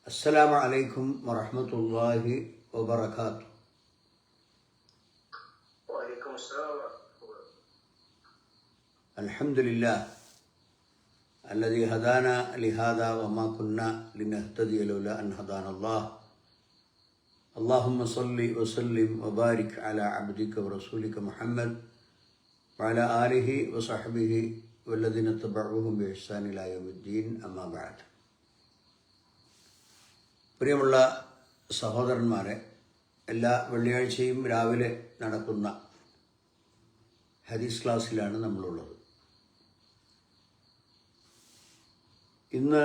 السلام عليكم ورحمة الله وبركاته. وعليكم السلام ورحمة الله. الحمد لله الذي هدانا لهذا وما كنا لنهتدي لولا أن هدانا الله. اللهم صل وسلم وبارك على عبدك ورسولك محمد وعلى آله وصحبه والذين اتبعوهم بإحسان إلى يوم الدين. أما بعد. പ്രിയമുള്ള സഹോദരന്മാരെ, എല്ലാ വെള്ളിയാഴ്ചയും രാവിലെ നടക്കുന്ന ഹദീസ് ക്ലാസ്സിലാണ് നമ്മളുള്ളത്. ഇന്ന്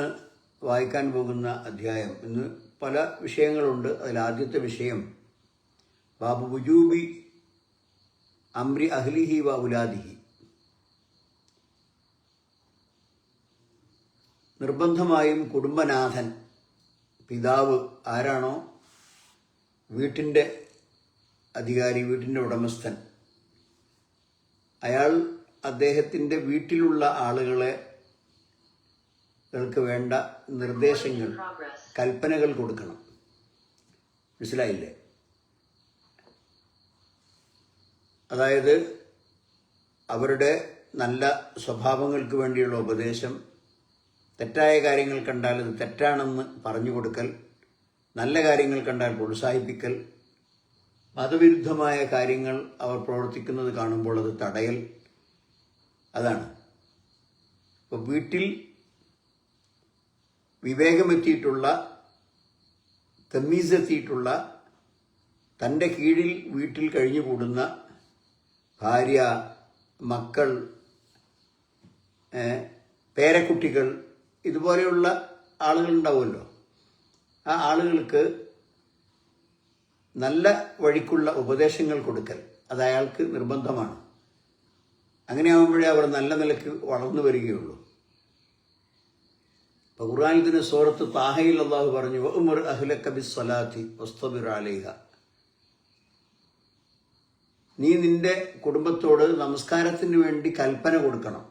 വായിക്കാൻ പോകുന്ന അധ്യായം, ഇന്ന് പല വിഷയങ്ങളുണ്ട്. അതിലാദ്യത്തെ വിഷയം ബാബു വുജൂബി അംരി അഹ്ലിഹി വ ഉലാദിഹി. നിർബന്ധമായും കുടുംബനാഥൻ, പിതാവ് ആരാണോ, വീട്ടിൻ്റെ അധികാരി, വീട്ടിൻ്റെ ഉടമസ്ഥൻ, അയാൾ അദ്ദേഹത്തിൻ്റെ വീട്ടിലുള്ള ആളുകൾക്ക് വേണ്ട നിർദ്ദേശങ്ങൾ, കൽപ്പനകൾ കൊടുക്കണം. മനസ്സിലായില്ലേ? അതായത് അവരുടെ നല്ല സ്വഭാവങ്ങൾക്ക് വേണ്ടിയുള്ള ഉപദേശം, തെറ്റായ കാര്യങ്ങൾ കണ്ടാൽ അത് തെറ്റാണെന്ന് പറഞ്ഞു കൊടുക്കൽ, നല്ല കാര്യങ്ങൾ കണ്ടാൽ പ്രോത്സാഹിപ്പിക്കൽ, മതവിരുദ്ധമായ കാര്യങ്ങൾ അവർ പ്രവർത്തിക്കുന്നത് കാണുമ്പോൾ അത് തടയൽ. അതാണ്. ഇപ്പോൾ വീട്ടിൽ വിവേകമെത്തിയിട്ടുള്ള, തമ്മീസെത്തിയിട്ടുള്ള, തൻ്റെ കീഴിൽ വീട്ടിൽ കഴിഞ്ഞുകൂടുന്ന ഭാര്യ, മക്കൾ, പേരക്കുട്ടികൾ, ഇതുപോലെയുള്ള ആളുകളുണ്ടാവുമല്ലോ. ആ ആളുകൾക്ക് നല്ല വഴിക്കുള്ള ഉപദേശങ്ങൾ കൊടുക്കൽ അത് അയാൾക്ക് നിർബന്ധമാണ്. അങ്ങനെയാകുമ്പോഴേ അവർ നല്ല നിലയ്ക്ക് വളർന്നു വരികയുള്ളൂ. ഇപ്പോൾ ഖുർആനിൽ തന്നെ സൂറത്ത് താഹയിൽ അല്ലാഹു പറഞ്ഞു, വഅ്മുർ അഹ്ലക ബിസ്സലാത്തി വസ്തബിർ അലൈഹ. നീ നിന്റെ കുടുംബത്തോട് നമസ്കാരത്തിന് വേണ്ടി കൽപ്പന കൊടുക്കണം.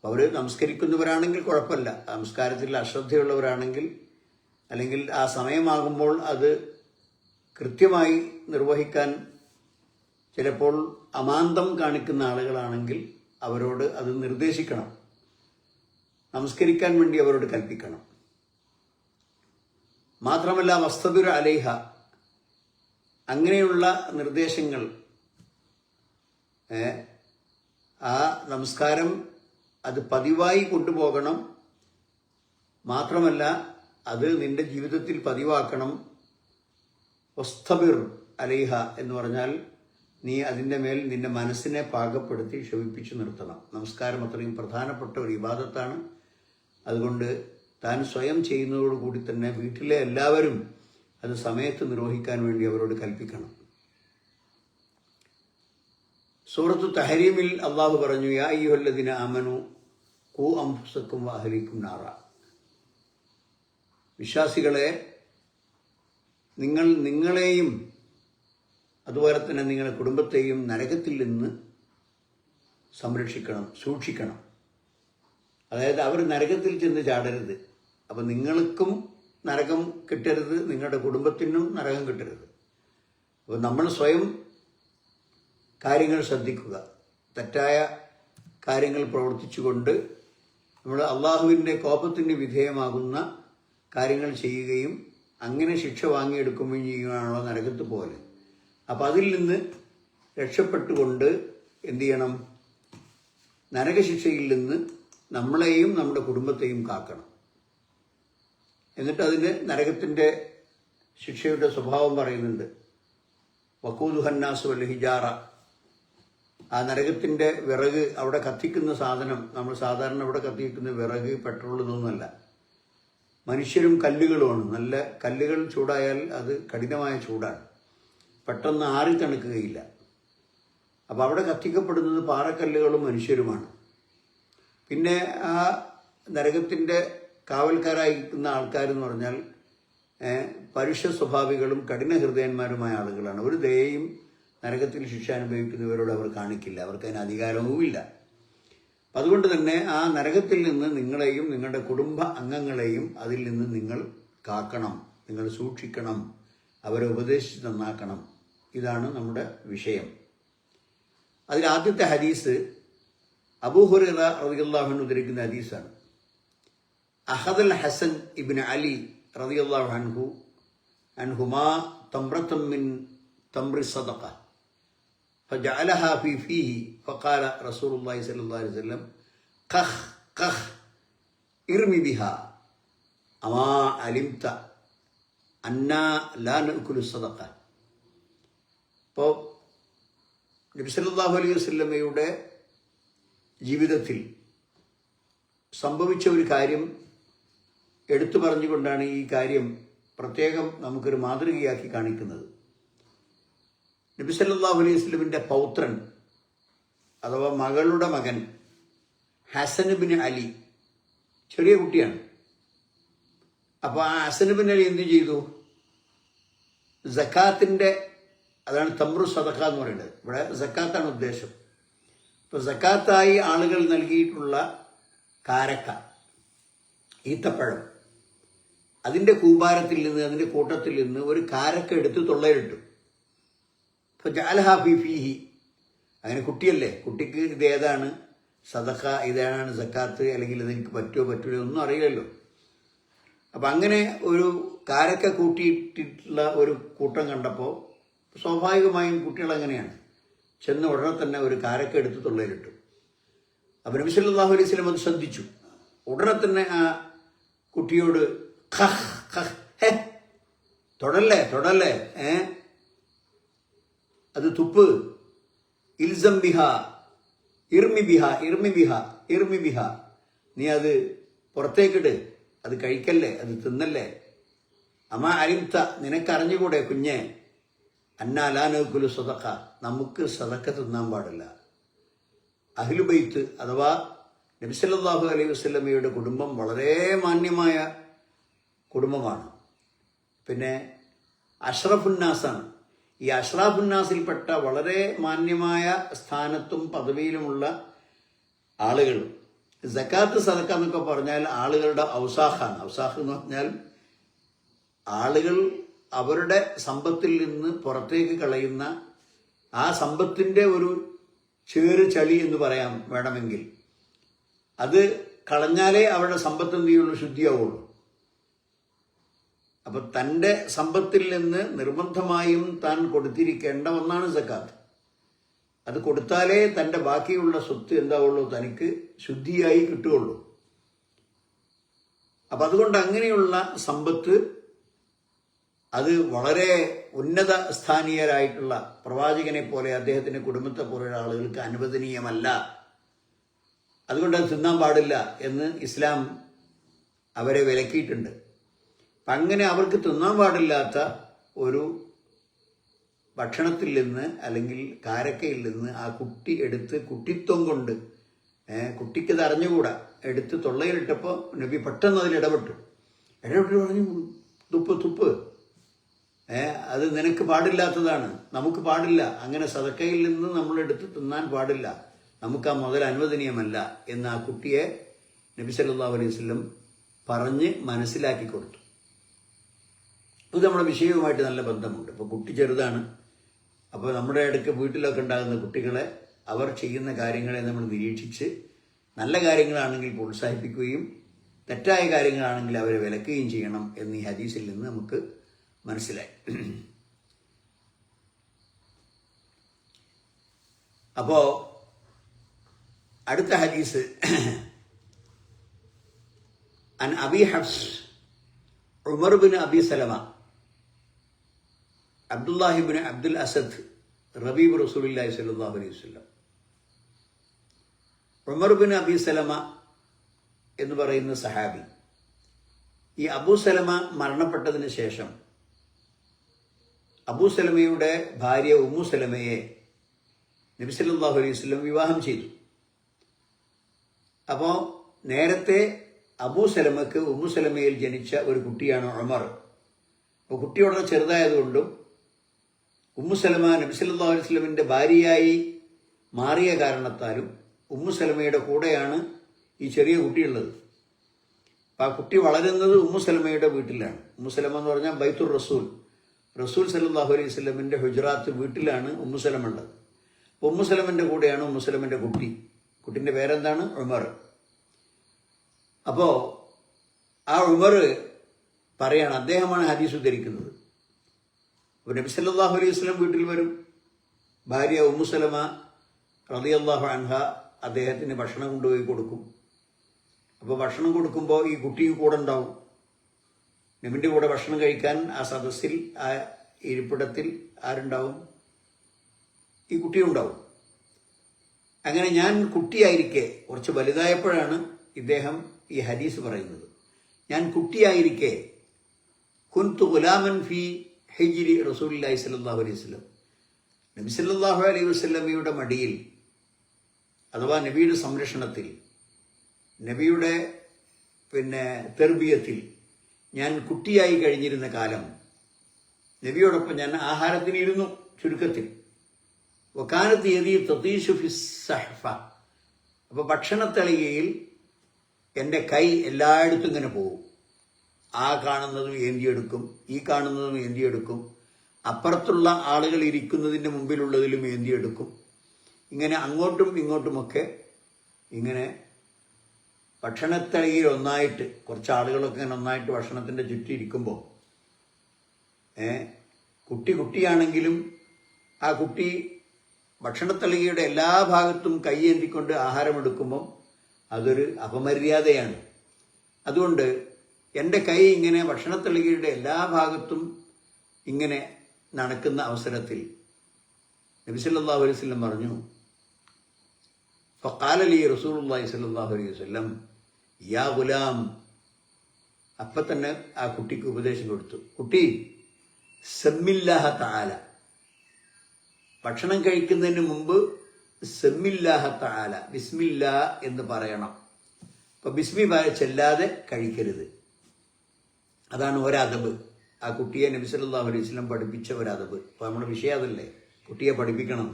അവർ നമസ്കരിക്കുന്നവരാണെങ്കിൽ കുഴപ്പമില്ല. നമസ്കാരത്തിൽ അശ്രദ്ധയുള്ളവരാണെങ്കിൽ, അല്ലെങ്കിൽ ആ സമയമാകുമ്പോൾ അത് കൃത്യമായി നിർവഹിക്കാൻ ചിലപ്പോൾ അമാന്തം കാണിക്കുന്ന ആളുകളാണെങ്കിൽ അവരോട് അത് നിർദ്ദേശിക്കണം. നമസ്കരിക്കാൻ വേണ്ടി അവരോട് കൽപ്പിക്കണം. മാത്രമല്ല വസ്തബിർ അലൈഹ, അങ്ങനെയുള്ള നിർദ്ദേശങ്ങൾ, ആ നമസ്കാരം അത് പതിവായി കൊണ്ടുപോകണം. മാത്രമല്ല അത് നിന്റെ ജീവിതത്തിൽ പതിവാക്കണം. വസ്തബിർ അലൈഹ എന്ന് പറഞ്ഞാൽ നീ അതിൻ്റെ മേൽ നിന്റെ മനസ്സിനെ പാകപ്പെടുത്തി ക്ഷമിപ്പിച്ചു നിർത്തണം. നമസ്കാരം അത്രയും പ്രധാനപ്പെട്ട ഒരു ഇബാദത്താണ്. അതുകൊണ്ട് താൻ സ്വയം ചെയ്യുന്നതോടുകൂടി തന്നെ വീട്ടിലെ എല്ലാവരും അത് സമയത്ത് നിർവഹിക്കാൻ വേണ്ടി അവരോട് കൽപ്പിക്കണം. സൂറത്തു തഹരീമിൽ അള്ളാഹു പറഞ്ഞു, യാ അയ്യുഹല്ലദീന ആമനു ഖൂ അൻഫുസക്കും വഅഹ്ലീകും നാറ. വിശ്വാസികളെ, നിങ്ങൾ നിങ്ങളെയും അതുപോലെ തന്നെ നിങ്ങളുടെ കുടുംബത്തെയും നരകത്തിൽ നിന്ന് സംരക്ഷിക്കണം, സൂക്ഷിക്കണം. അതായത് അവർ നരകത്തിൽ ചെന്ന് ചാടരുത്. അപ്പം നിങ്ങൾക്കും നരകം കിട്ടരുത്, നിങ്ങളുടെ കുടുംബത്തിനും നരകം കിട്ടരുത്. അപ്പോൾ നമ്മൾ സ്വയം കാര്യങ്ങൾ ശ്രദ്ധിക്കുക. തെറ്റായ കാര്യങ്ങൾ പ്രവർത്തിച്ചുകൊണ്ട് നമ്മൾ അള്ളാഹുവിൻ്റെ കോപത്തിന് വിധേയമാകുന്ന കാര്യങ്ങൾ ചെയ്യുകയും അങ്ങനെ ശിക്ഷ വാങ്ങിയെടുക്കുകയും ചെയ്യുകയാണല്ലോ നരകത്ത് പോലെ. അപ്പം അതിൽ നിന്ന് രക്ഷപ്പെട്ടുകൊണ്ട് എന്തു ചെയ്യണം? നരകശിക്ഷയിൽ നിന്ന് നമ്മളെയും നമ്മുടെ കുടുംബത്തെയും കാക്കണം. എന്നിട്ട് അതിന് നരകത്തിൻ്റെ ശിക്ഷയുടെ സ്വഭാവം പറയുന്നുണ്ട്. വഖൂദുഹന്നാസു വൽ ഹിജാറ. ആ നരകത്തിൻ്റെ വിറക്, അവിടെ കത്തിക്കുന്ന സാധനം, നമ്മൾ സാധാരണ ഇവിടെ കത്തിക്കുന്ന വിറക്, പെട്രോൾ, ഇതൊന്നുമല്ല. മനുഷ്യരും കല്ലുകളുമാണ്. നല്ല കല്ലുകൾ ചൂടായാൽ അത് കഠിനമായ ചൂടാണ്, പെട്ടെന്ന് ആറി തണുക്കുകയില്ല. അപ്പോൾ അവിടെ കത്തിക്കപ്പെടുന്നത് പാറക്കല്ലുകളും മനുഷ്യരുമാണ്. പിന്നെ ആ നരകത്തിൻ്റെ കാവൽക്കാരായിരിക്കുന്ന ആൾക്കാരെന്ന് പറഞ്ഞാൽ പരുഷ സ്വഭാവികളും കഠിന ഹൃദയന്മാരുമായ ആളുകളാണ്. ഒരു ദയയും നരകത്തിൽ ശിക്ഷ അനുഭവിക്കുന്നവരോട് അവർ കാണിക്കില്ല. അവർക്ക് അതിന് അധികാരവുമില്ല. അതുകൊണ്ട് തന്നെ ആ നരകത്തിൽ നിന്ന് നിങ്ങളെയും നിങ്ങളുടെ കുടുംബ അംഗങ്ങളെയും അതിൽ നിന്ന് നിങ്ങൾ കാക്കണം, നിങ്ങൾ സൂക്ഷിക്കണം, അവരെ ഉപദേശിച്ച് നന്നാക്കണം. ഇതാണ് നമ്മുടെ വിഷയം. അതിൽ ആദ്യത്തെ ഹദീസ് അബൂ ഹുറൈറ റളിയല്ലാഹു അൻഹു ഉദ്ധരിക്കുന്ന ഹദീസാണ്. അഹദൽ ഹസൻ ഇബ്നു അലി റളിയല്ലാഹു അൻഹുമാ തംറത്തൻ മിൻ തംറി സദഖ فجعلها في فيه فقال رسول الله صلى الله عليه وسلم قخ قخ ارمي بها أما علمت أننا لا نأكل الصدقة. അപ്പോൾ നബി സല്ലല്ലാഹു അലൈഹി വസല്ലമയുടെ ജീവിതത്തിൽ സംഭവിച്ച ഒരു കാര്യം എടുത്തു പറഞ്ഞുകൊണ്ടാണ് ഈ കാര്യം പ്രത്യേകം നമുക്കൊരു മാതൃകയാക്കി കാണിക്കുന്നത്. നബി സല്ലല്ലാഹു അലൈഹി വസല്ലമിന്റെ പൗത്രൻ അഥവാ മകളുടെ മകൻ ഹസൻ ബിൻ അലി ചെറിയ കുട്ടിയാണ്. അപ്പോൾ ആ ഹസൻ ബിൻ അലി എന്ത് ചെയ്തു? സക്കാത്തിന്റെ, അതാണ് തംറു സദഖ എന്ന് പറയുന്നത്, ഇവിടെ സക്കാത്താണ് ഉദ്ദേശം. ഇപ്പോൾ സക്കാത്തായി ആളുകൾ നൽകിയിട്ടുള്ള കാരക്ക, ഈത്തപ്പഴം, അതിൻ്റെ കൂമ്പാരത്തിൽ നിന്ന്, അതിൻ്റെ കൂട്ടത്തിൽ നിന്ന് ഒരു കാരക്ക എടുത്ത് തൊള്ളയിലിട്ടു. ഇപ്പോൾ ജഅലഹാ ഫീ ഫീഹി, അങ്ങനെ കുട്ടിയല്ലേ, കുട്ടിക്ക് ഇത് ഏതാണ് സദഖ, ഇതാണ് സക്കാത്ത്, അല്ലെങ്കിൽ ഇതെനിക്ക് പറ്റുമോ പറ്റൂലോ ഒന്നും അറിയില്ലല്ലോ. അപ്പം അങ്ങനെ ഒരു കാരക്ക കൂട്ടിയിട്ടുള്ള ഒരു കൂട്ടം കണ്ടപ്പോൾ സ്വാഭാവികമായും കുട്ടികൾ അങ്ങനെയാണ്, ചെന്ന് ഉടനെ തന്നെ ഒരു കാരക്ക എടുത്ത് തൊള്ളയിലിട്ടു. അപ്പം നബി സല്ലല്ലാഹു അലൈഹി വസല്ലം അത് ശ്രദ്ധിച്ചു. ഉടനെ തന്നെ ആ കുട്ടിയോട് ഖഹ് ഖഹ്, ഹേ തൊടല്ലേ തൊടല്ലേ, അത് തുപ്പ്, ഇൽസം ബിഹ ഇർമി ബിഹ ഇർമി ബിഹ ഇർമി ബിഹ, നീ അത് പുറത്തേക്കിട്, അത് കഴിക്കല്ലേ, അത് തിന്നല്ലേ. അമാ അലിംത, നിനക്കറിഞ്ഞുകൂടെ കുഞ്ഞെ, അന്നാ ലാ നഅ്കുലു സദഖ, നമുക്ക് സദഖ തിന്നാൻ പാടില്ല. അഹ്ലു ബൈത്ത് അഥവാ നബി സല്ലല്ലാഹു അലൈഹി വസല്ലമയുടെ കുടുംബം വളരെ മാന്യമായ കുടുംബമാണ്. പിന്നെ അഷ്റഫുന്നാസാണ്. ഈ അഷ്റാഫുന്നാസിൽപ്പെട്ട വളരെ മാന്യമായ സ്ഥാനത്തും പദവിയിലുമുള്ള ആളുകൾ. സക്കാത്ത് സദക്ക എന്നൊക്കെ പറഞ്ഞാൽ ആളുകളുടെ ഔസാഖാണ്. ഔസാഖ് എന്ന് പറഞ്ഞാൽ ആളുകൾ അവരുടെ സമ്പത്തിൽ നിന്ന് പുറത്തേക്ക് കളയുന്ന ആ സമ്പത്തിൻ്റെ ഒരു ചേറ് ചളി എന്ന് പറയാം വേണമെങ്കിൽ, അത് കളഞ്ഞാലേ അവരുടെ സമ്പത്ത് എന്ത് ചെയ്യുള്ളൂ, ശുദ്ധിയാവുള്ളൂ. അപ്പം തൻ്റെ സമ്പത്തിൽ നിന്ന് നിർബന്ധമായും താൻ കൊടുത്തിരിക്കേണ്ട ഒന്നാണ് സക്കാത്ത്. അത് കൊടുത്താലേ തൻ്റെ ബാക്കിയുള്ള സ്വത്ത് എന്താവുള്ളൂ, തനിക്ക് ശുദ്ധിയായി കിട്ടുകയുള്ളൂ. അപ്പം അതുകൊണ്ട് അങ്ങനെയുള്ള സമ്പത്ത് അത് വളരെ ഉന്നത സ്ഥാനീയരായിട്ടുള്ള പ്രവാചകനെ പോലെ, അദ്ദേഹത്തിൻ്റെ കുടുംബത്തെ പോലെയുള്ള ആളുകൾക്ക് അനുവദനീയമല്ല. അതുകൊണ്ട് അത് തിന്നാൻ പാടില്ല എന്ന് ഇസ്ലാം അവരെ വിലക്കിയിട്ടുണ്ട്. അങ്ങനെ അവർക്ക് തിന്നാൻ പാടില്ലാത്ത ഒരു ഭക്ഷണത്തിൽ നിന്ന് അല്ലെങ്കിൽ കാരക്കയിൽ നിന്ന് ആ കുട്ടി എടുത്ത് കുട്ടിത്വം കൊണ്ട്, കുട്ടിക്കത് അറിഞ്ഞുകൂടാ, എടുത്ത് തൊള്ളയിലിട്ടപ്പോൾ നബി പെട്ടെന്ന് അതിൽ ഇടപെട്ടു പറഞ്ഞു, തുപ്പ് തുപ്പ്, അത് നിനക്ക് പാടില്ലാത്തതാണ്, നമുക്ക് പാടില്ല, അങ്ങനെ സദക്കയിൽ നിന്ന് നമ്മൾ എടുത്ത് തിന്നാൻ പാടില്ല, നമുക്ക് ആ മുതൽ അനുവദനീയമല്ല എന്ന് ആ കുട്ടിയെ നബി സല്ലല്ലാഹു അലൈഹി വസല്ലം പറഞ്ഞ് മനസ്സിലാക്കി കൊടുത്തു. ഇത് നമ്മുടെ വിഷയവുമായിട്ട് നല്ല ബന്ധമുണ്ട്. ഇപ്പോൾ കുട്ടി ചെറുതാണ്, അപ്പോൾ നമ്മുടെ അടുക്ക് വീട്ടിലൊക്കെ ഉണ്ടാകുന്ന കുട്ടികളെ അവർ ചെയ്യുന്ന കാര്യങ്ങളെ നമ്മൾ നിരീക്ഷിച്ച് നല്ല കാര്യങ്ങളാണെങ്കിൽ പ്രോത്സാഹിപ്പിക്കുകയും തെറ്റായ കാര്യങ്ങളാണെങ്കിൽ അവരെ വിലക്കുകയും ചെയ്യണം എന്ന് ഈ ഹദീസിൽ നിന്ന് നമുക്ക് മനസ്സിലായി. അപ്പോൾ അടുത്ത ഹദീസ് അൻ അബി ഹഫ്സ് ഉമർ ബിൻ അബി സലമ അബ്ദുല്ലാഹിബിൻ അബ്ദുൽ അസദ് റബീബ് റസൂലുള്ളാഹി സ്വല്ലല്ലാഹു അലൈഹി വസല്ലം. ഉമർ ബിൻ അബി സലമ എന്ന് പറയുന്ന സഹാബി, ഈ അബൂ സലമ മരണപ്പെട്ടതിന് ശേഷം അബൂ സലമയുടെ ഭാര്യ ഉമ്മു സലമയെ നബി സല്ലല്ലാഹു അലൈഹി വസല്ലം വിവാഹം ചെയ്തു. അപ്പോൾ നേരത്തെ അബൂ സലമക്ക് ഉമ്മു സലമയിൽ ജനിച്ച ഒരു കുട്ടിയാണ് ഉമർ. അപ്പോൾ കുട്ടി വളരെ ചെറുതായതുകൊണ്ടും ഉമ്മു സലമ നബി സല്ലല്ലാഹു അലൈഹി വസല്ലമിന്റെ ഭാര്യയായി മാറിയ കാരണത്താലും ഉമ്മു സലമയുടെ കൂടെയാണ് ഈ ചെറിയ കുട്ടിയുള്ളത്. അപ്പം ആ കുട്ടി വളരുന്നത് ഉമ്മു സലമയുടെ വീട്ടിലാണ്. ഉമ്മു സലമ എന്ന് പറഞ്ഞാൽ ബൈത്തുർ റസൂൽ, റസൂൽ സല്ലല്ലാഹു അലൈഹി വസല്ലമിൻ്റെ ഹുജറാത്ത് വീട്ടിലാണ് ഉമ്മു സലമ ഉള്ളത്. അപ്പോൾ ഉമ്മു സലമൻ്റെ കൂടെയാണ് ഉമ്മു സലമൻ്റെ കുട്ടി. കുട്ടിൻ്റെ പേരെന്താണ്? ഉമർ. അപ്പോൾ ആ ഉമർ പറയാണ്, അദ്ദേഹമാണ് ഹദീസ് ഉദ്ധരിക്കുന്നത്. അപ്പോൾ നബി സല്ലല്ലാഹു അലൈഹി വസല്ലം വീട്ടിൽ വരും. ഭാര്യ ഉമ്മു സലമ റളിയല്ലാഹു അൻഹ അദ്ദേഹത്തിന് ഭക്ഷണം കൊണ്ടുപോയി കൊടുക്കും. അപ്പോൾ ഭക്ഷണം കൊടുക്കുമ്പോൾ ഈ കുട്ടിയും കൂടെ ഉണ്ടാവും. നബിൻ്റെ കൂടെ ഭക്ഷണം കഴിക്കാൻ ആ സദസ്സിൽ, ആ ഇരിപ്പിടത്തിൽ ആരുണ്ടാവും? ഈ കുട്ടിയുണ്ടാവും. അങ്ങനെ ഞാൻ കുട്ടിയായിരിക്കെ, കുറച്ച് വലുതായപ്പോഴാണ് ഇദ്ദേഹം ഈ ഹദീസ് പറയുന്നത്. ഞാൻ കുട്ടിയായിരിക്കെ കുൻതു ഗുലാമൻ ഫി ഹിജ്രി റസൂലുള്ളാഹി സ്വല്ലല്ലാഹു അലൈഹി വസല്ലം, നബി സല്ലല്ലാഹു അലൈഹി വസല്ലമയുടെ മടിയിൽ, അഥവാ നബിയുടെ സംരക്ഷണത്തിൽ, നബിയുടെ തെർബിയത്തിൽ ഞാൻ കുട്ടിയായി കഴിഞ്ഞിരുന്ന കാലം നബിയോടൊപ്പം ഞാൻ ആഹാരത്തിനിരുന്നു. ചുരുക്കത്തിൽ വക്കാനത്ത് യദി തതീഷു ഫിസ് സഹ്ഫ, അപ്പോൾ ഭക്ഷണത്തളികയിൽ എൻ്റെ കൈ എല്ലായിടത്തും ഇങ്ങനെ പോകും. ആ കാണുന്നതും ഏന്തിയെടുക്കും, ഈ കാണുന്നതും ഏന്തിയെടുക്കും, അപ്പുറത്തുള്ള ആളുകൾ ഇരിക്കുന്നതിൻ്റെ മുമ്പിലുള്ളതിലും ഏന്തിയെടുക്കും. ഇങ്ങനെ അങ്ങോട്ടും ഇങ്ങോട്ടുമൊക്കെ ഇങ്ങനെ ഭക്ഷണത്തളികയിൽ ഒന്നായിട്ട്, കുറച്ച് ആളുകളൊക്കെ ഇങ്ങനെ ഒന്നായിട്ട് ഭക്ഷണത്തിൻ്റെ ചുറ്റും ഇരിക്കുമ്പോൾ കുട്ടിയാണെങ്കിലും ആ കുട്ടി ഭക്ഷണത്തളികയുടെ എല്ലാ ഭാഗത്തും കൈയേന്തിക്കൊണ്ട് ആഹാരമെടുക്കുമ്പം അതൊരു അപമര്യാദയാണ്. അതുകൊണ്ട് എൻ്റെ കൈ ഇങ്ങനെ ഭക്ഷണത്തളികയുടെ എല്ലാ ഭാഗത്തും ഇങ്ങനെ നടക്കുന്ന അവസരത്തിൽ നബി സല്ലല്ലാഹു അലൈഹി വസല്ലം പറഞ്ഞു, ഫഖാല ലി റസൂലുള്ളാഹി സ്വല്ലല്ലാഹു അലൈഹി വസല്ലം യാ ഗുലാം. അപ്പം തന്നെ ആ കുട്ടിക്ക് ഉപദേശം കൊടുത്തു, കുട്ടി സമ്മില്ലാഹ തആല, ഭക്ഷണം കഴിക്കുന്നതിന് മുമ്പ് സമ്മില്ലാഹ തആല, ബിസ്മില്ലാ എന്ന് പറയണം. അപ്പം ബിസ്മി ചെല്ലാതെ കഴിക്കരുത്. അതാണ് ഒരദബ്. ആ കുട്ടിയെ നബി സല്ലല്ലാഹു അലൈഹി വസല്ലം പഠിപ്പിച്ച ഒരദബ്. അപ്പോൾ നമ്മുടെ വിഷയം അതല്ലേ, കുട്ടിയെ പഠിപ്പിക്കണം.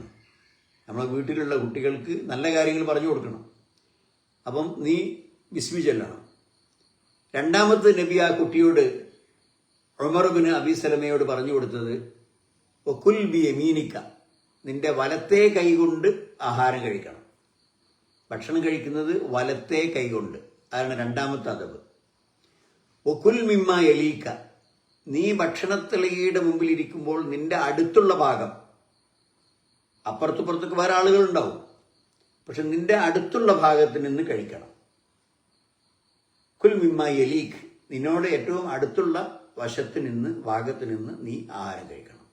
നമ്മളെ വീട്ടിലുള്ള കുട്ടികൾക്ക് നല്ല കാര്യങ്ങൾ പറഞ്ഞു കൊടുക്കണം. അപ്പം നീ ബിസ്മി ചൊല്ലണം. രണ്ടാമത് നബി ആ കുട്ടിയോട്, ഉമർ ബിൻ അബി സലമയോട് പറഞ്ഞു കൊടുത്തത്, വകുൽ ബി യമീനിക, നിന്റെ വലത്തേ കൈകൊണ്ട് ആഹാരം കഴിക്കണം. ഭക്ഷണം കഴിക്കുന്നത് വലത്തേ കൈകൊണ്ട്, അതാണ് രണ്ടാമത്തെ അദബ്. വകുൽ മിമ്മ യലീക, നീ ഭക്ഷണത്തളികയുടെ മുമ്പിൽ ഇരിക്കുമ്പോൾ നിന്റെ അടുത്തുള്ള ഭാഗം, അപ്പുറത്തുപുറത്തൊക്കെ വേറെ ആളുകളുണ്ടാവും, പക്ഷെ നിന്റെ അടുത്തുള്ള ഭാഗത്ത് നിന്ന് കഴിക്കണം. കുൽ മിമ്മ യലീഖ്, നിന്നോട് ഏറ്റവും അടുത്തുള്ള വശത്ത് നിന്ന്, ഭാഗത്ത് നിന്ന് നീ ആഹാരം കഴിക്കണം.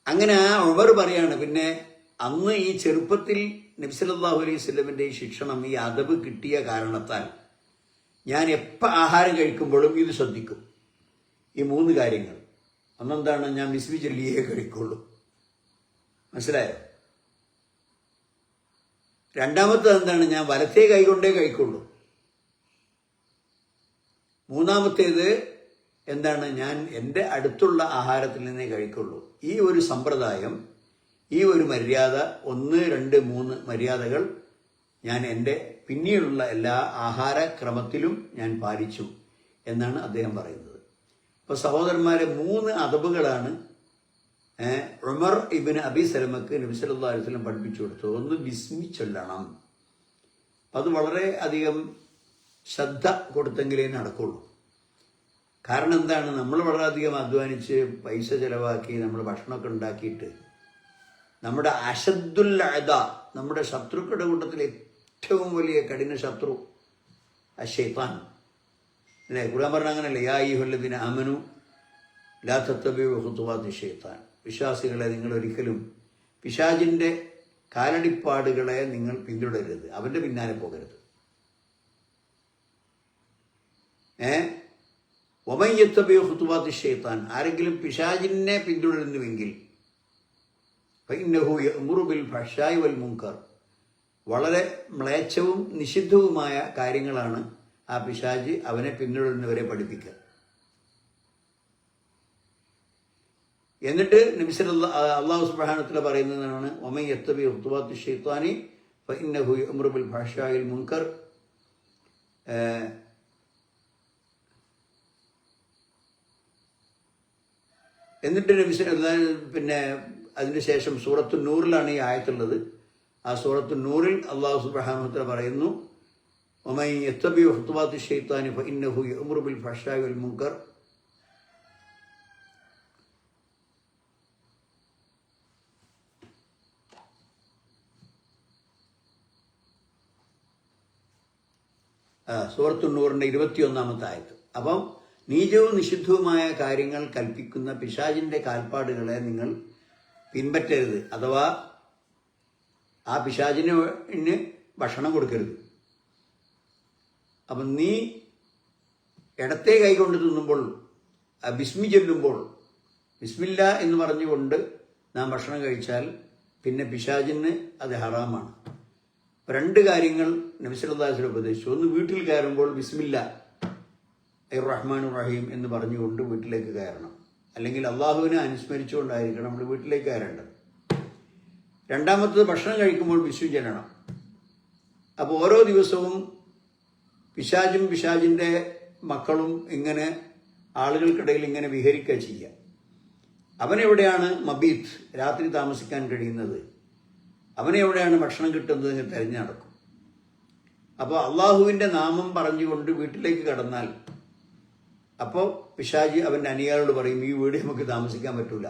അങ്ങനെ ആ ഉമർ പറയാണ്, പിന്നെ അന്ന് ഈ ചെറുപ്പത്തിൽ നബി സല്ലല്ലാഹു അലൈഹി വസല്ലമിന്റെ ഈ ശിക്ഷണം, ഈ അദബ് കിട്ടിയ കാരണത്താൽ ഞാൻ എപ്പോൾ ആഹാരം കഴിക്കുമ്പോഴും ഇത് ശ്രദ്ധിക്കും. ഈ മൂന്ന് കാര്യങ്ങൾ. ഒന്നെന്താണ്, ഞാൻ ബിസ്മി ചൊല്ലിയേ കഴിക്കുള്ളൂ. മനസ്സിലായോ? രണ്ടാമത്തത് എന്താണ്, ഞാൻ വലത്തേ കൈകൊണ്ടേ കഴിക്കുള്ളൂ. മൂന്നാമത്തേത് എന്താണ്, ഞാൻ എൻ്റെ അടുത്തുള്ള ആഹാരത്തിൽ നിന്നേ കഴിക്കുള്ളൂ. ഈ ഒരു സമ്പ്രദായം, ഈ ഒരു മര്യാദ, 1, 2, 3 മര്യാദകൾ ഞാൻ എൻ്റെ പിന്നീടുള്ള എല്ലാ ആഹാരക്രമത്തിലും ഞാൻ പാലിച്ചു എന്നാണ് അദ്ദേഹം പറയുന്നത്. അപ്പോൾ സഹോദരന്മാരെ, 3 അദബുകളാണ് ഉമർ ഇബ്നു അബി സലമക്ക് നബി സല്ലല്ലാഹു അലൈഹി വസല്ലം പഠിപ്പിച്ചു കൊടുത്തു. ഒന്ന്, ബിസ്മി ചൊല്ലണം. അത് വളരെ അധികം ശ്രദ്ധ കൊടുത്തെങ്കിലേ നടക്കുള്ളൂ. കാരണം എന്താണ്, നമ്മൾ വളരെയധികം അധ്വാനിച്ച് പൈസ ചിലവാക്കി നമ്മൾ ഭക്ഷണമൊക്കെ ഉണ്ടാക്കിയിട്ട് നമ്മുടെ അശദ്ദുൽ അദ, നമ്മുടെ ശത്രുക്കളുടെ കൂട്ടത്തിൽ ഏറ്റവും വലിയ കഠിന ശത്രു അശൈത്താൻ അല്ലേ? ഖുർആൻ പറഞ്ഞ അങ്ങനെയല്ലേ, യാ അയ്യുഹല്ലദീന ആമനു ലാ തത്തബിഉ ഖുതുവാതി ശൈത്താൻ, വിശ്വാസികളെ നിങ്ങൾ ഒരിക്കലും പിശാചിൻ്റെ കാലടിപ്പാടുകളെ നിങ്ങൾ പിന്തുടരരുത്, അവൻ്റെ പിന്നാലെ പോകരുത്. വമൻ യത്തബിഉ ഖുതുവാതി ശൈത്താൻ, ആരെങ്കിലും പിശാചിനെ പിന്തുടരുന്നുവെങ്കിൽ ഫഇന്നഹു യഅ്മുറു ബിൽ ഫഹ്ശാഇ വൽ മുൻകർ, വളരെ മ്ലേച്ഛവും നിഷിദ്ധവുമായ കാര്യങ്ങളാണ് ആ പിശാച് അവനെ പിന്തുടരുന്നവരെ പഠിപ്പിക്കുക. എന്നിട്ട് നബി അള്ളാഹു സുബ്ഹാനഹു വ തആല പറയുന്നതാണ് വമൻ യത്തബി ഖുതുവാത്തി ശൈത്വാനി ഫഇന്നഹു യഅ്മുറു ബിൽ ഫഹ്ശാഇൽ മുൻകർ. എന്നിട്ട് നബി പിന്നെ അതിന് ശേഷം സൂറത്തു നൂറിലാണ് ഈ ആയത്തുള്ളത്. ആ സൂറത്തു നൂറിൽ അള്ളാഹു സുബ്ഹാനഹു വ തആല പറയുന്നു വമൻ യത്തബി ഖുതുവാത്തി ശൈത്വാനി ഫഇന്നഹു യഅ്മുറു ബിൽ ഫഹ്ശാഇ വൽ മുൻകർ. സൂറത്തു നൂറിന്റെ 21-ാമത്തെ ആയത്ത്. അപ്പം നീചവും നിഷിദ്ധവുമായ കാര്യങ്ങൾ കൽപ്പിക്കുന്ന പിശാചിന്റെ കാൽപ്പാടുകളെ നിങ്ങൾ പിൻപറ്റരുത്, അഥവാ ആ പിശാചിന് ഭക്ഷണം കൊടുക്കരുത്. അപ്പം നീ ഇടത്തെ കൈകൊണ്ട് തിന്നുമ്പോൾ ബിസ്മി ചൊല്ലുമ്പോൾ ബിസ്മില്ല എന്ന് പറഞ്ഞുകൊണ്ട് നാം ഭക്ഷണം കഴിച്ചാൽ പിന്നെ പിശാചിന് അത് ഹറാമാണ്. രണ്ട് കാര്യങ്ങൾ നബി സല്ലല്ലാഹു അലൈഹി വസല്ലം ഉപദേശിച്ചു. ഒന്ന്, വീട്ടിൽ കയറുമ്പോൾ ബിസ്മില്ല റഹ്മാൻ റഹീം എന്ന് പറഞ്ഞുകൊണ്ട് വീട്ടിലേക്ക് കയറണം, അല്ലെങ്കിൽ അള്ളാഹുവിനെ അനുസ്മരിച്ചുകൊണ്ടായിരിക്കണം നമ്മൾ വീട്ടിലേക്ക് കയറേണ്ടത്. രണ്ടാമത്തത്, ഭക്ഷണം കഴിക്കുമ്പോൾ ബിസ്മി ചൊല്ലണം. അപ്പോൾ ഓരോ ദിവസവും പിശാചും പിശാചിൻ്റെ മക്കളും ഇങ്ങനെ ആളുകൾക്കിടയിൽ ഇങ്ങനെ വിഹരിക്കുക ചെയ്യുക. അവനെവിടെയാണ് മബീത്ത്, രാത്രി താമസിക്കാൻ കഴിയുന്നത്, അവനെവിടെയാണ് ഭക്ഷണം കിട്ടുന്നത് എന്ന് തിരഞ്ഞു നടക്കും. അപ്പോൾ അള്ളാഹുവിൻ്റെ നാമം പറഞ്ഞുകൊണ്ട് വീട്ടിലേക്ക് കടന്നാൽ അപ്പോൾ പിശാചി അവൻ്റെ അനുയായികളോട് പറയും, ഈ വീട് നമുക്ക് താമസിക്കാൻ പറ്റൂല,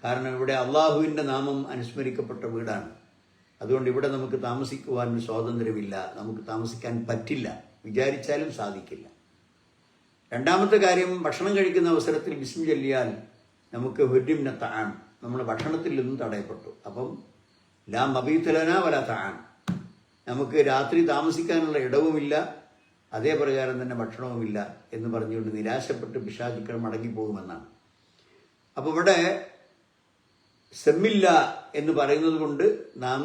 കാരണം ഇവിടെ അള്ളാഹുവിൻ്റെ നാമം അനുസ്മരിക്കപ്പെട്ട വീടാണ്, അതുകൊണ്ട് ഇവിടെ നമുക്ക് താമസിക്കുവാൻ സ്വാതന്ത്ര്യമില്ല, നമുക്ക് താമസിക്കാൻ പറ്റില്ല, വിചാരിച്ചാലും സാധിക്കില്ല. രണ്ടാമത്തെ കാര്യം, ഭക്ഷണം കഴിക്കുന്ന അവസരത്തിൽ ബിസ്മി ചൊല്ലിയാൽ നമുക്ക് ഹുരിംന തആൻ, നമ്മൾ ഭക്ഷണത്തിൽ നിന്നും തടയപ്പെട്ടു. അപ്പം ലാ മബീത്തലന വല തആൻ, നമുക്ക് രാത്രി താമസിക്കാനുള്ള ഇടവുമില്ല, അതേ പ്രകാരം തന്നെ ഭക്ഷണവുമില്ല എന്ന് പറഞ്ഞുകൊണ്ട് നിരാശപ്പെട്ട് പിശാചുക്കൾ മടങ്ങിപ്പോകുമെന്നാണ്. അപ്പോൾ ഇവിടെ സെമ്മില്ല എന്ന് പറയുന്നത് കൊണ്ട് നാം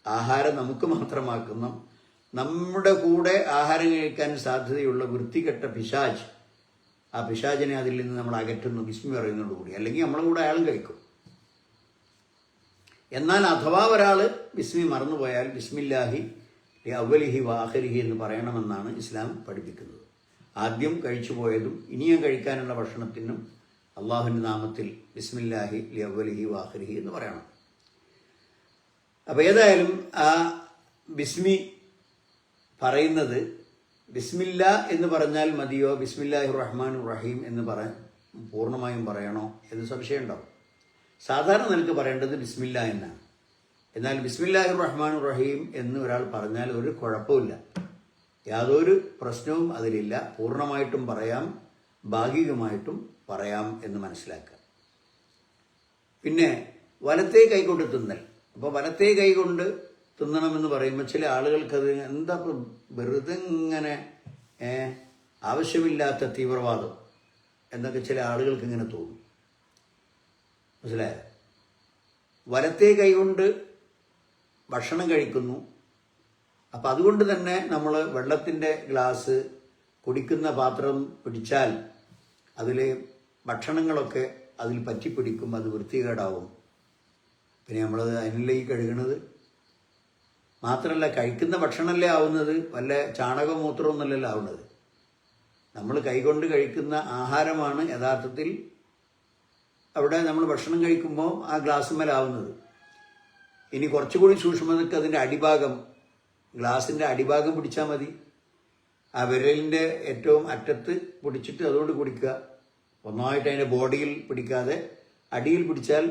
ആഹാരം നമുക്ക് മാത്രമാക്കുന്ന, നമ്മുടെ കൂടെ ആഹാരം കഴിക്കാൻ സാധ്യതയുള്ള വൃത്തികെട്ട പിശാച്, ആ പിശാചിനെ അതിൽ നിന്ന് നമ്മൾ അകറ്റുന്നു ബിസ്മി പറയുന്നതോടുകൂടി, അല്ലെങ്കിൽ നമ്മളെ കൂടെ അയാളും കഴിക്കും. എന്നാൽ അഥവാ ഒരാൾ ബിസ്മി മറന്നുപോയാൽ ബിസ്മില്ലാഹി അവലിഹി വാഹലിഹി എന്ന് പറയണമെന്നാണ് ഇസ്ലാം പഠിപ്പിക്കുന്നത്. ആദ്യം കഴിച്ചു പോയതും ഇനിയും കഴിക്കാനുള്ള ഭക്ഷണത്തിനും അള്ളാഹുവിൻ്റെ നാമത്തിൽ ബിസ്മില്ലാഹി ലി അവലിഹി വാഹലിഹി എന്ന് പറയണം. അപ്പോൾ ഏതായാലും ആ ബിസ്മി പറയുന്നത് ബിസ്മില്ല എന്ന് പറഞ്ഞാൽ മതിയോ, ബിസ്മില്ലാഹി റഹ്മാൻ റഹീം എന്ന് പൂർണ്ണമായും പറയണോ എന്ന് സംശയം ഉണ്ടാവും. സാധാരണ നിനക്ക് പറയേണ്ടത് ബിസ്മില്ല എന്നാണ്. എന്നാൽ ബിസ്മില്ലാഹി റഹ്മാൻ റഹീം എന്ന് ഒരാൾ പറഞ്ഞാൽ ഒരു കുഴപ്പമില്ല, യാതൊരു പ്രശ്നവും അതിലില്ല. പൂർണ്ണമായിട്ടും പറയാം, ഭാഗികമായിട്ടും പറയാം എന്ന് മനസ്സിലാക്കുക. പിന്നെ വലത്തേ കൈകൊണ്ട് തിന്നൽ. അപ്പോൾ വലത്തേ കൈകൊണ്ട് തിന്നണമെന്ന് പറയുമ്പോൾ ചില ആളുകൾക്കത് എന്താ വെറുതെ ഇങ്ങനെ ആവശ്യമില്ലാത്ത തീവ്രവാദം എന്നൊക്കെ ചില ആളുകൾക്ക് ഇങ്ങനെ തോന്നും. മനസ്സിലായോ? വലത്തേ കൈകൊണ്ട് ഭക്ഷണം കഴിക്കുന്നു. അപ്പം അതുകൊണ്ട് തന്നെ നമ്മൾ വെള്ളത്തിൻ്റെ ഗ്ലാസ്, കുടിക്കുന്ന പാത്രം പിടിച്ചാൽ അതിൽ ഭക്ഷണങ്ങളൊക്കെ അതിൽ പറ്റിപ്പിടിക്കും, അത് വൃത്തികേടാവും. പിന്നെ നമ്മളത് അതിനല്ലേ ഈ കഴുകണത്. മാത്രമല്ല, കഴിക്കുന്ന ഭക്ഷണമല്ലേ ആവുന്നത്, വല്ല ചാണകമൂത്രമൊന്നുമല്ലല്ലോ ആവുന്നത്. നമ്മൾ കൈകൊണ്ട് കഴിക്കുന്ന ആഹാരമാണ് യഥാർത്ഥത്തിൽ അവിടെ നമ്മൾ ഭക്ഷണം കഴിക്കുമ്പോൾ ആ ഗ്ലാസ്സുമേലാവുന്നത്. ഇനി കുറച്ചുകൂടി സൂക്ഷ്മതയ്ക്ക് അതിൻ്റെ അടിഭാഗം, ഗ്ലാസിൻ്റെ അടിഭാഗം പിടിച്ചാൽ മതി. ആ വിരലിൻ്റെ ഏറ്റവും അറ്റത്ത് പിടിച്ചിട്ട് അതുകൊണ്ട് കുടിക്കുക. ഒന്നായിട്ട് അതിൻ്റെ ബോഡിയിൽ പിടിക്കാതെ അടിയിൽ പിടിച്ചാൽ